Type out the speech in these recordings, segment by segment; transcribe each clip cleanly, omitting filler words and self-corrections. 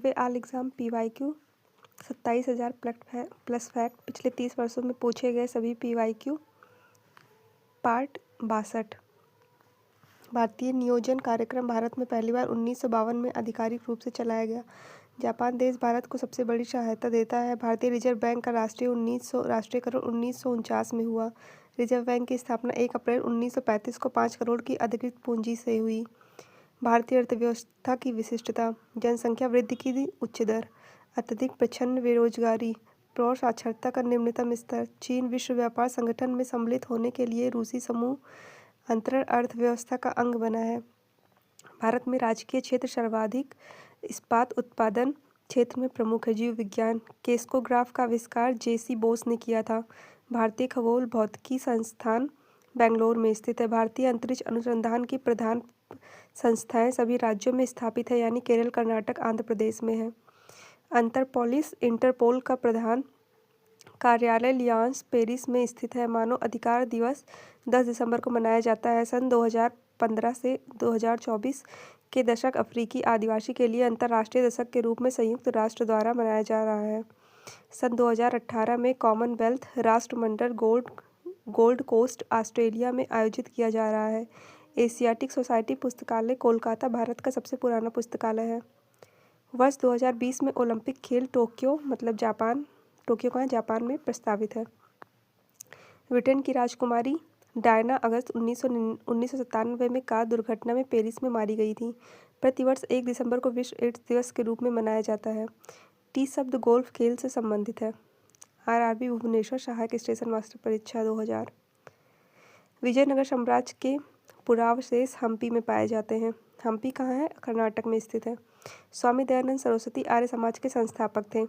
वे आल exam PYQ 27,000 plus fact पिछले 30 वर्षों में पूछे गए सभी PYQ। पार्ट 62। भारतीय नियोजन कार्यक्रम भारत में पहली बार 1952 में आधिकारिक रूप से चलाया गया। जापान देश भारत को सबसे बड़ी सहायता देता है। भारतीय रिजर्व बैंक का राष्ट्रीयकरण 1949 में हुआ। रिजर्व बैंक की स्थापना 1 अप्रैल 1935 को 5 करोड़ की अधिकृत पूंजी से हुई। भारतीय अर्थव्यवस्था की विशिष्टता: जनसंख्या वृद्धि की उच्च दर, अत्यधिक प्रच्छन्न बेरोजगारी, प्रौढ़ साक्षरता का निम्नतम स्तर। चीन विश्व व्यापार संगठन में सम्मिलित होने के लिए रूसी समूह अंतरण अर्थव्यवस्था का अंग बना है। भारत में राजकीय क्षेत्र सर्वाधिक इस्पात उत्पादन क्षेत्र में प्रमुख है। जीव विज्ञान: केस्कोग्राफ का आविष्कार JC बोस ने किया था। भारतीय खगोल भौतिकी संस्थान बेंगलोर में स्थित है। भारतीय अंतरिक्ष अनुसंधान की प्रधान संस्थाएं सभी राज्यों में स्थापित है, यानी केरल, कर्नाटक, आंध्र प्रदेश में है। इंटरपोल का प्रधान कार्यालय लियान्स, पेरिस में स्थित है। मानव अधिकार दिवस 10 दिसंबर को मनाया जाता है। सन 2015 से 2024 के दशक अफ्रीकी आदिवासी के लिए अंतर्राष्ट्रीय दशक के रूप में संयुक्त राष्ट्र द्वारा मनाया जा रहा है। सन 2018 में कॉमनवेल्थ राष्ट्रमंडल गोल्ड कोस्ट ऑस्ट्रेलिया में आयोजित किया जा रहा है। एशियाटिक सोसाइटी पुस्तकालय कोलकाता भारत का सबसे पुराना पुस्तकालय है। वर्ष 2020 में ओलंपिक खेल टोक्यो कहाँ, जापान में प्रस्तावित है। ब्रिटेन की राजकुमारी डायना अगस्त 1997 में कार दुर्घटना में पेरिस में मारी गई थी। प्रतिवर्ष 1 दिसंबर को विश्व एड्स दिवस के रूप में मनाया जाता है। टी शब्द गोल्फ खेल से संबंधित है। RRB भुवनेश्वर सहायक स्टेशन मास्टर परीक्षा 2000। विजयनगर साम्राज्य के पुरावशेष हम्पी में पाए जाते हैं। हम्पी कहाँ है? कर्नाटक में स्थित है। स्वामी दयानंद सरस्वती आर्य समाज के संस्थापक थे।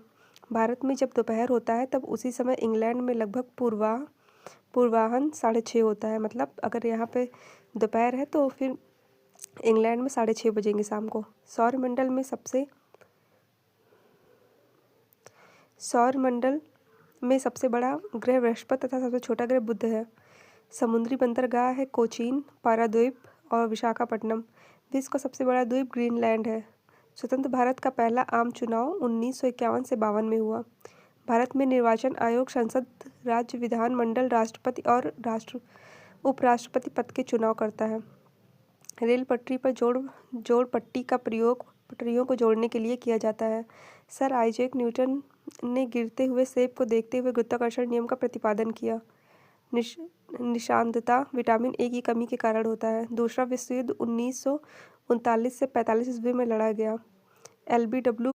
भारत में जब दोपहर होता है तब उसी समय इंग्लैंड में लगभग पूर्वाह्न 6:30 होता है। मतलब अगर यहाँ पे दोपहर है तो फिर इंग्लैंड में 6:30 बजेंगे शाम को। सौरमंडल में सबसे बड़ा ग्रह बृहस्पति तथा सबसे छोटा ग्रह बुध है। समुद्री बंदरगाह है कोचीन, पारादीप और विशाखापट्टनम। विश्व का सबसे बड़ा द्वीप ग्रीनलैंड है। स्वतंत्र भारत का पहला आम चुनाव 1951 से 52 में हुआ। भारत में निर्वाचन आयोग संसद, राज्य विधानमंडल, राष्ट्रपति और उपराष्ट्रपति पद के चुनाव करता है। रेल पटरी पर जोड़ पट्टी का प्रयोग पटरियों को जोड़ने के लिए किया जाता है। सर आइजैक न्यूटन ने गिरते हुए सेब को देखते हुए गुरुत्वाकर्षण नियम का प्रतिपादन किया। निशांतता विटामिन A की कमी के कारण होता है। दूसरा विश्व युद्ध 1939 से 45 ईस्वी में लड़ा गया। LBW